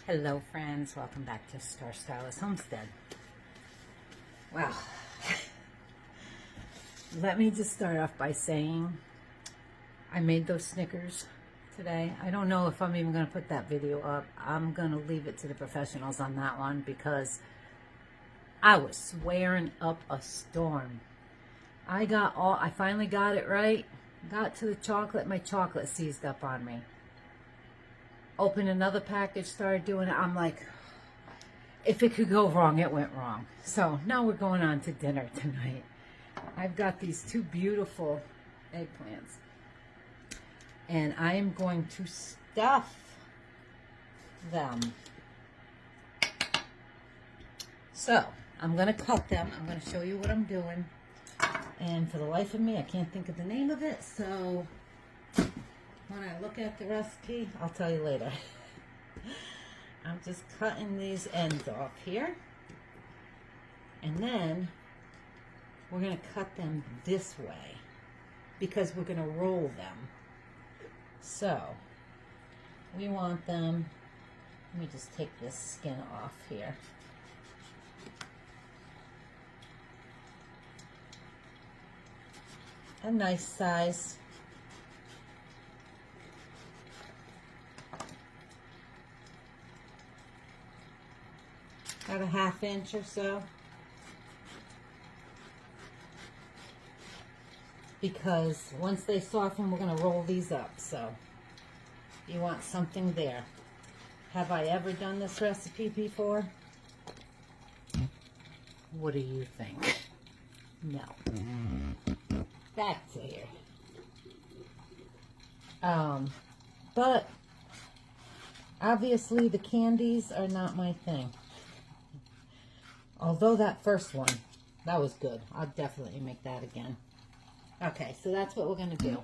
Hello friends, welcome back to Star Stylist Homestead. Wow. Let me just start off by saying I made those Snickers today. I don't know if I'm even going to put that video up. I'm going to leave it to the professionals on that one because I was swearing up a storm. I finally got it right. Got to the chocolate, my chocolate seized up on me. Opened another package, started doing it. I'm like, if it could go wrong, it went wrong. So now we're going on to dinner tonight. I've got these two beautiful eggplants. And I am going to stuff them. So I'm going to cut them. I'm going to show you what I'm doing. And for the life of me, I can't think of the name of it. So when I look at the recipe, I'll tell you later. I'm just cutting these ends off here. And then we're going to cut them this way because we're going to roll them. So we want them, let me just take this skin off here. A nice size. About a 1/2 inch or so. Because once they soften, we're going to roll these up. So you want something there. Have I ever done this recipe before? What do you think? No. Back to here. But obviously the candies are not my thing. Although that first one, that was good. I'll definitely make that again. Okay, so that's what we're going to do.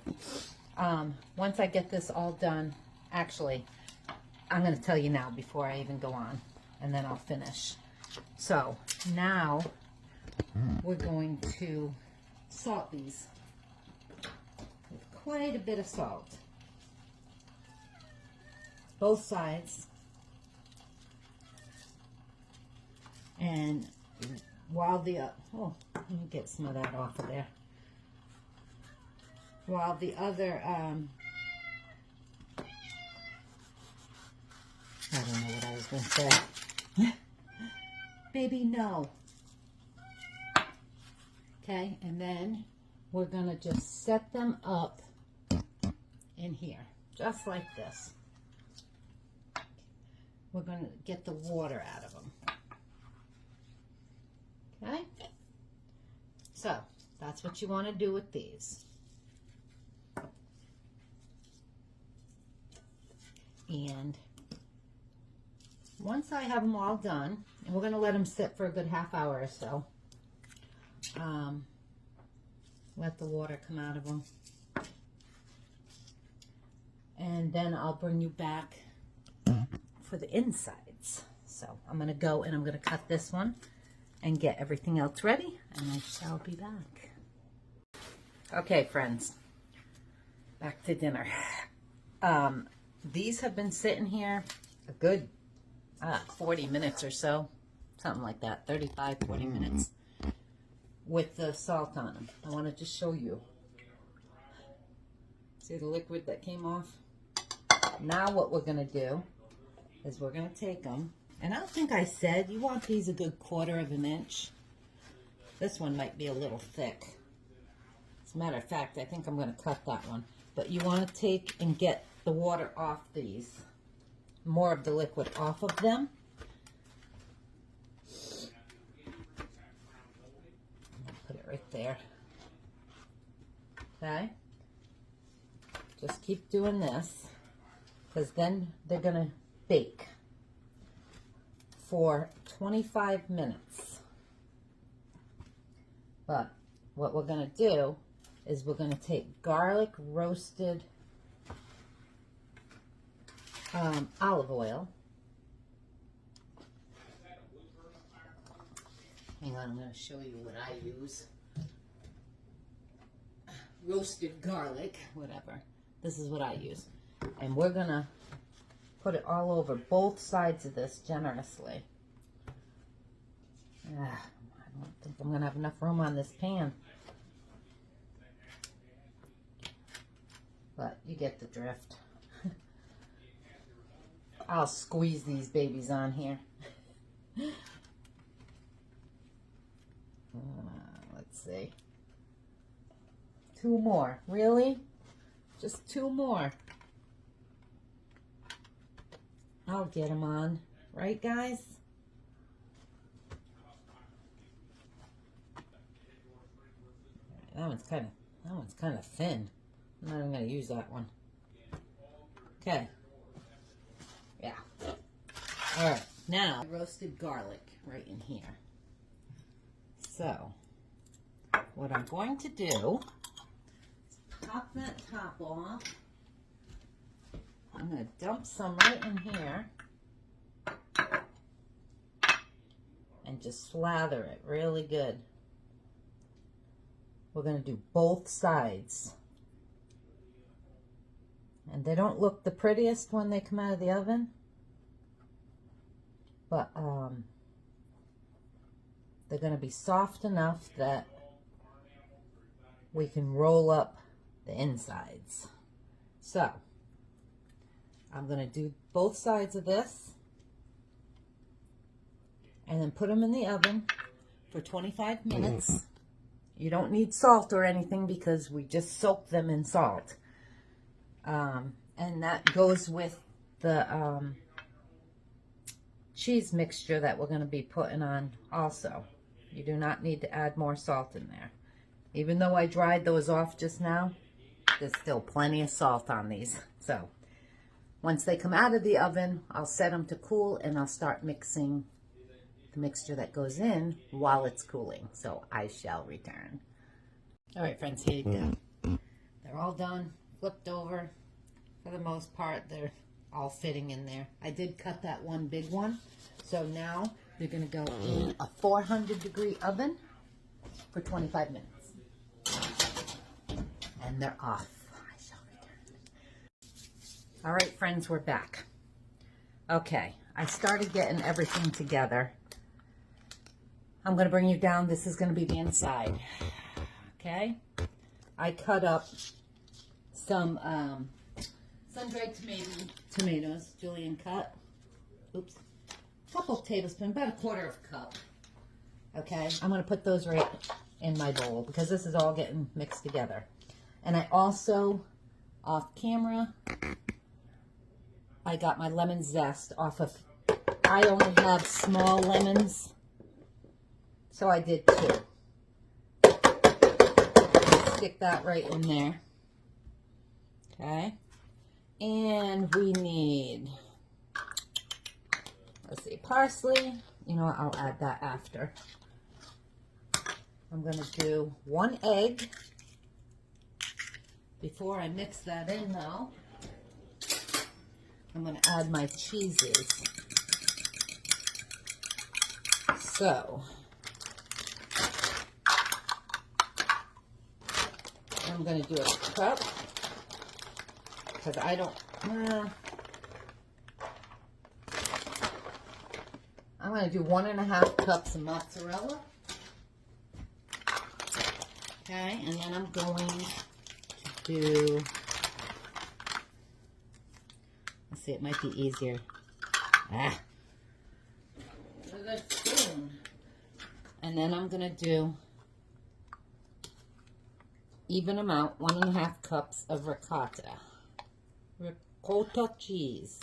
Once I get this all done, actually, I'm going to tell you now before I even go on, and then I'll finish. So now we're going to salt these with quite a bit of salt. Both sides. And while the, let me get some of that off of there. While the other, I don't know what I was going to say. Baby, no. Okay, and then we're going to just set them up in here, just like this. We're going to get the water out of them. Okay, so that's what you want to do with these. And once I have them all done, and we're going to let them sit for a good 1/2 hour or so, let the water come out of them. And then I'll bring you back for the insides. So I'm going to go and I'm going to cut this one and get everything else ready, and I shall be back. Okay, friends, back to dinner. These have been sitting here a good 40 minutes or so, something like that, 35, 40 minutes, with the salt on them. I want to just show you. See the liquid that came off? Now what we're going to do is we're going to take them. And I don't think I said you want these a good 1/4 inch. This one might be a little thick. As a matter of fact, I think I'm going to cut that one. But you want to take and get the water off these. More of the liquid off of them. I'm going to put it right there. Okay? Just keep doing this, because then they're going to bake for 25 minutes. But what we're going to do is we're going to take garlic roasted olive oil. Hang on, I'm going to show you what I use. Roasted garlic, whatever. This is what I use. And we're going to put it all over both sides of this generously. I don't think I'm going to have enough room on this pan. But you get the drift. I'll squeeze these babies on here. Let's see. 2 more. Really? Just 2 more. I'll get them on. Right, guys? That one's kind of thin. I'm not even going to use that one. Okay. Yeah. All right. Now, roasted garlic right in here. So, what I'm going to do is pop that top off. I'm going to dump some right in here. And just slather it really good. We're going to do both sides. And they don't look the prettiest when they come out of the oven. But they're going to be soft enough that we can roll up the insides. So, I'm going to do both sides of this. And then put them in the oven for 25 minutes. You don't need salt or anything because we just soak them in salt. And that goes with the cheese mixture that we're going to be putting on also. You do not need to add more salt in there. Even though I dried those off just now, there's still plenty of salt on these. So once they come out of the oven, I'll set them to cool and I'll start mixing the mixture that goes in while it's cooling. So I shall return. All right, friends, here you go. They're all done, flipped over. For the most part, they're all fitting in there. I did cut that one big one. So now they're going to go in a 400-degree oven for 25 minutes. And they're off. I shall return. All right, friends, we're back. Okay, I started getting everything together. I'm going to bring you down. This is going to be the inside. Okay? I cut up some sun-dried tomatoes, julienne cut. Oops. A couple tablespoons, about a quarter of a cup. Okay? I'm going to put those right in my bowl because this is all getting mixed together. And I also, off camera, I got my lemon zest off of, I only have small lemons, so I did 2. Stick that right in there. Okay. And we need, let's see, parsley. You know what, I'll add that after. I'm going to do 1 egg. Before I mix that in, though, I'm going to add my cheeses. So, I'm going to do a cup. Because I don't, I'm going to do 1.5 cups of mozzarella. Okay, and then I'm going to do, let's see, it might be easier. With a spoon. And then I'm going to do even amount, 1.5 cups of ricotta. Ricotta cheese.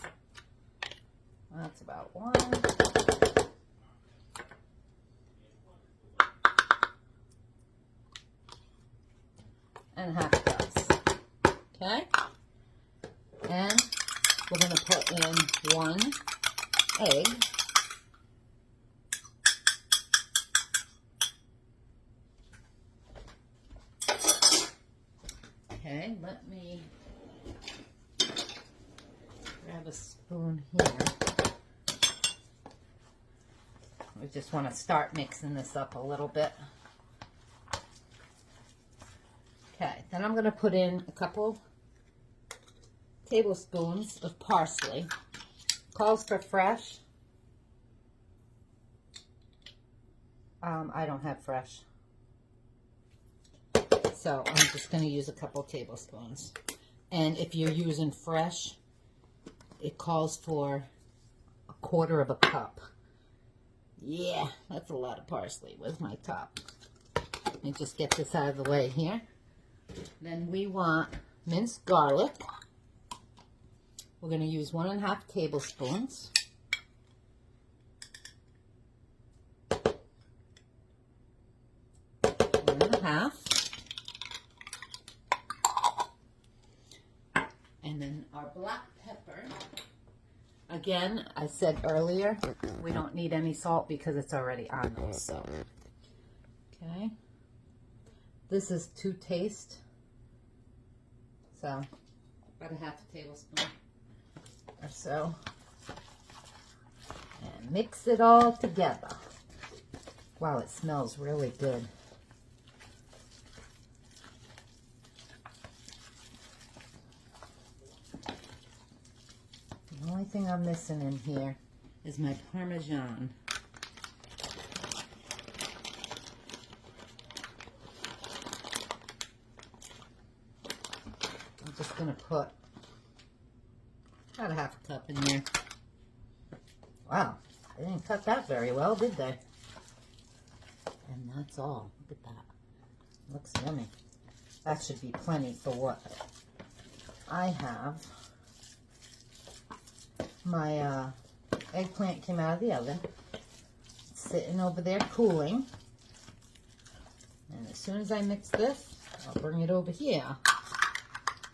That's about 1.5 cups. Okay? And we're going to put in 1 egg. Okay, let me grab a spoon here. We just want to start mixing this up a little bit. Okay, then I'm going to put in a couple tablespoons of parsley. Calls for fresh. I don't have fresh. So I'm just going to use a couple tablespoons. And if you're using fresh, it calls for 1/4 of a cup. Yeah, that's a lot of parsley. Where's my cup? Let me just get this out of the way here. Then we want minced garlic. We're going to use 1½ tablespoons. 1½. And then our black pepper. Again, I said earlier, we don't need any salt because it's already on those. So, okay. This is to taste. So, about 1/2 tablespoon or so. And mix it all together. Wow, it smells really good. The only thing I'm missing in here is my Parmesan. I'm just going to put about 1/2 cup in there. Wow, they didn't cut that very well, did they? And that's all. Look at that. Looks yummy. That should be plenty for what I have. My eggplant came out of the oven. It's sitting over there cooling. And as soon as I mix this, I'll bring it over here.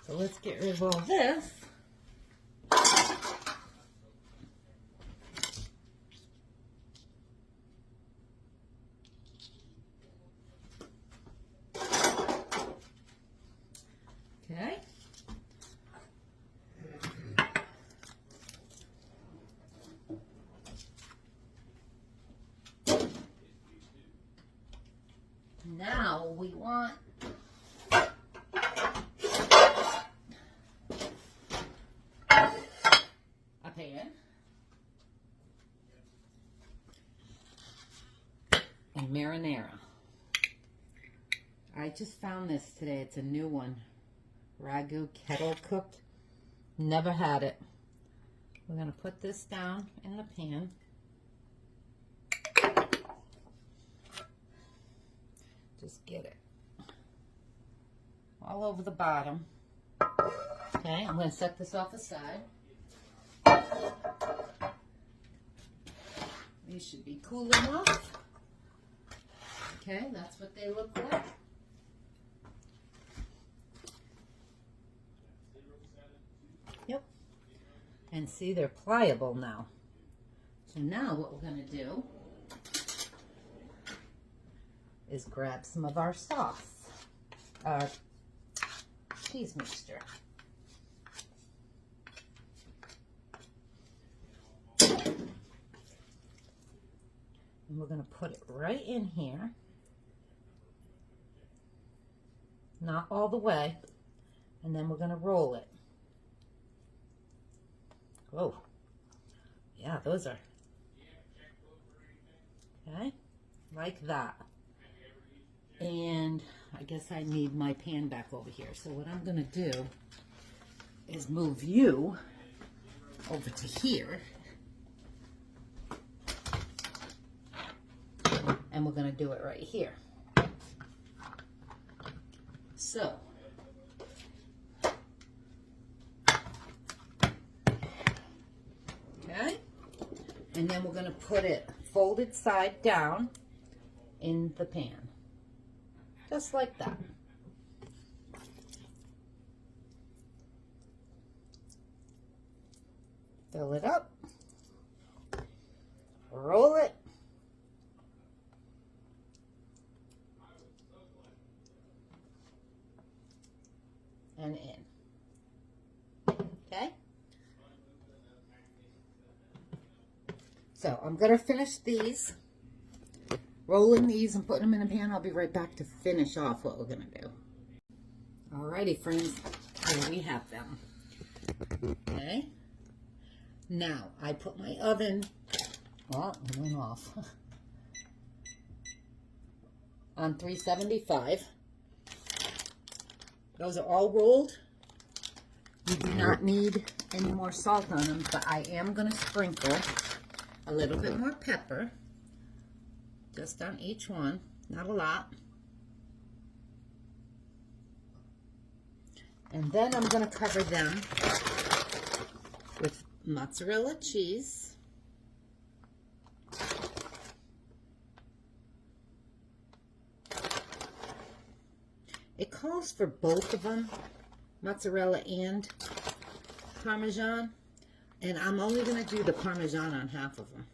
So let's get rid of all this. Okay. Now we want a pan and marinara. I just found this today. It's a new one. Ragu kettle cooked. Never had it. We're going to put this down in the pan. Just get it all over the bottom. Okay, I'm going to set this off aside. These should be cool enough. Okay, that's what they look like. Yep. And see, they're pliable now. So now what we're going to do is grab some of our sauce, our cheese mixture. And we're going to put it right in here. Not all the way. And then we're going to roll it. Oh, yeah, those are, okay, like that. And I guess I need my pan back over here. So what I'm going to do is move you over to here. And we're going to do it right here. So, okay. And then we're going to put it folded side down in the pan. Just like that. Fill it up. Roll it. And in. Okay? So I'm going to finish these. Rolling these and putting them in a pan. I'll be right back to finish off what we're going to do. Alrighty, friends. Here we have them. Okay. Now, I put my oven, oh, it went off, on 375. Those are all rolled. You do not need any more salt on them, but I am going to sprinkle a little bit more pepper, just on each one, not a lot. And then I'm going to cover them with mozzarella cheese. It calls for both of them, mozzarella and Parmesan, and I'm only going to do the Parmesan on half of them.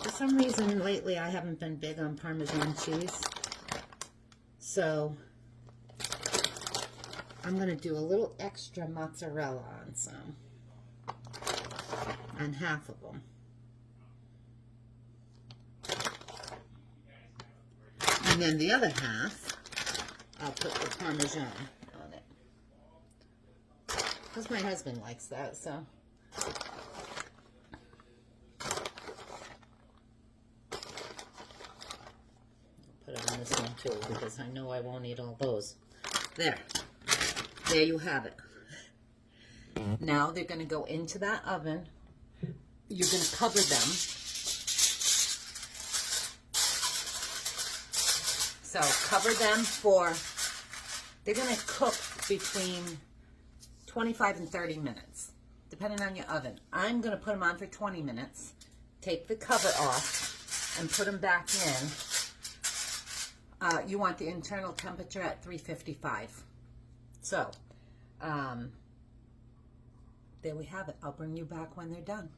For some reason lately I haven't been big on Parmesan cheese, so I'm going to do a little extra mozzarella on some, on half of them. And then the other half, I'll put the Parmesan on it. Because my husband likes that, so. I'll put it on this one too, because I know I won't eat all those. There. There you have it. Now they're going to go into that oven. You're going to cover them. So cover them for, they're going to cook between 25 and 30 minutes, depending on your oven. I'm going to put them on for 20 minutes, take the cover off, and put them back in. You want the internal temperature at 355. So, there we have it. I'll bring you back when they're done.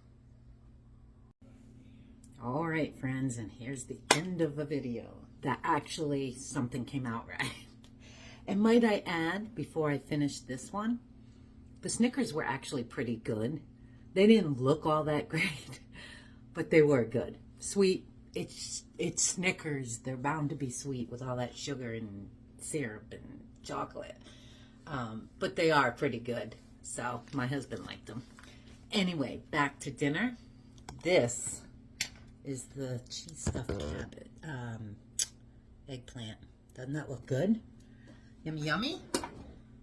All right, friends, and here's the end of the video. That actually, something came out right. And might I add, before I finish this one, the Snickers were actually pretty good. They didn't look all that great, but they were good. Sweet, it's Snickers. They're bound to be sweet with all that sugar and syrup and chocolate. But they are pretty good. So my husband liked them. Anyway, back to dinner. This is the cheese stuffed cabbage, eggplant. Doesn't that look good? Yummy, yummy.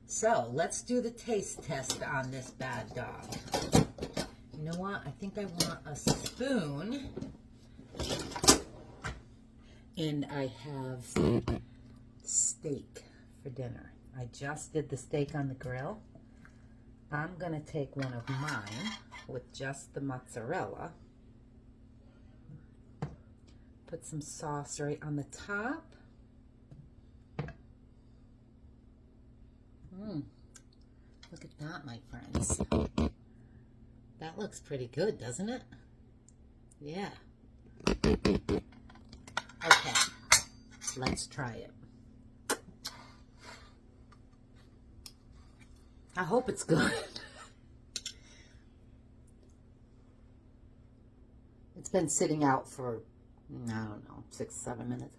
So let's do the taste test on this bad dog. You know what? I think I want a spoon. And I have steak for dinner. I just did the steak on the grill. I'm going to take one of mine with just the mozzarella. Put some sauce right on the top. Look at that, my friends. That looks pretty good, doesn't it? Yeah. Okay, let's try it. I hope it's good. It's been sitting out for, I don't know, 6-7 minutes.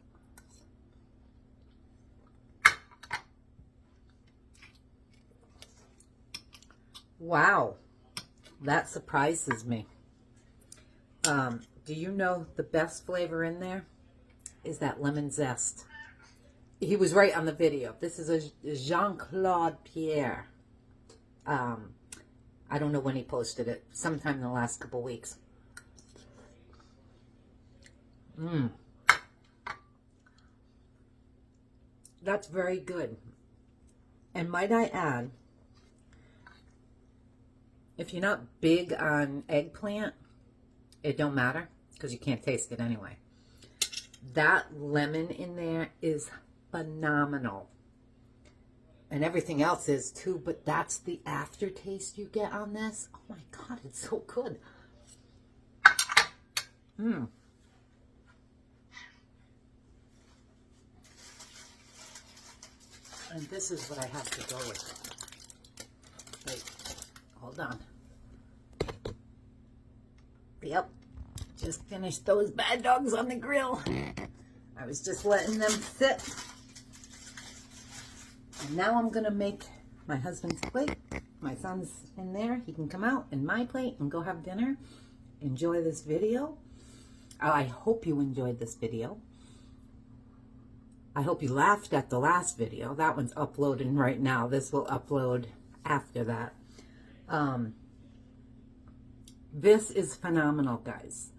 Wow, that surprises me. Do you know the best flavor in there is that lemon zest? He was right on the video. This is a Jean-Claude Pierre. I don't know when he posted it. Sometime in the last couple weeks. That's very good. And might I add, if you're not big on eggplant, it don't matter because you can't taste it anyway. That lemon in there is phenomenal. And everything else is too, but that's the aftertaste you get on this. Oh my God, it's so good. And this is what I have to go with. Wait, hold on. Yep, just finished those bad dogs on the grill. I was just letting them sit. And now I'm going to make my husband's plate My son's in there. He can come out in my plate and go have dinner. Enjoy this video. I hope you enjoyed this video. I hope you laughed at the last video. That one's uploading right now. This will upload after that. This is phenomenal, guys.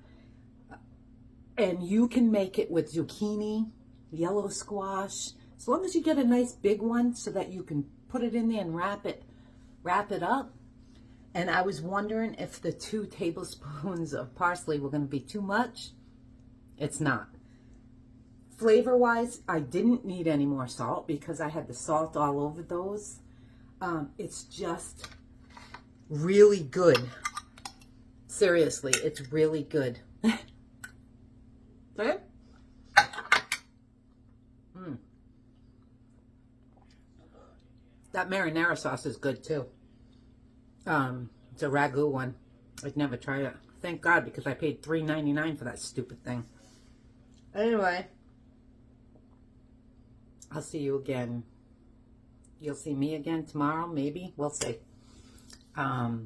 And you can make it with zucchini, yellow squash, as long as you get a nice big one so that you can put it in there and wrap it up. And I was wondering if the 2 tablespoons of parsley were going to be too much. It's not. Flavor-wise, I didn't need any more salt because I had the salt all over those. It's just really good. Seriously, it's really good. Okay? That marinara sauce is good too. It's a ragu one. I'd never tried it. Thank God, because I paid $3.99 for that stupid thing. Anyway, I'll see you again. You'll see me again tomorrow, maybe. We'll see. I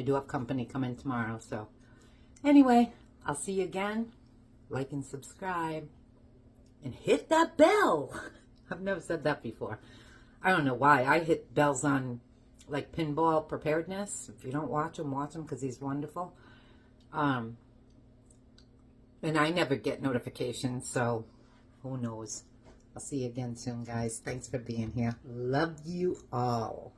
do have company coming tomorrow, so. Anyway, I'll see you again. Like and subscribe. And hit that bell. I've never said that before. I don't know why. I hit bells on, like, Pinball Preparedness. If you don't watch him because he's wonderful. And I never get notifications, so who knows. I'll see you again soon, guys. Thanks for being here. Love you all.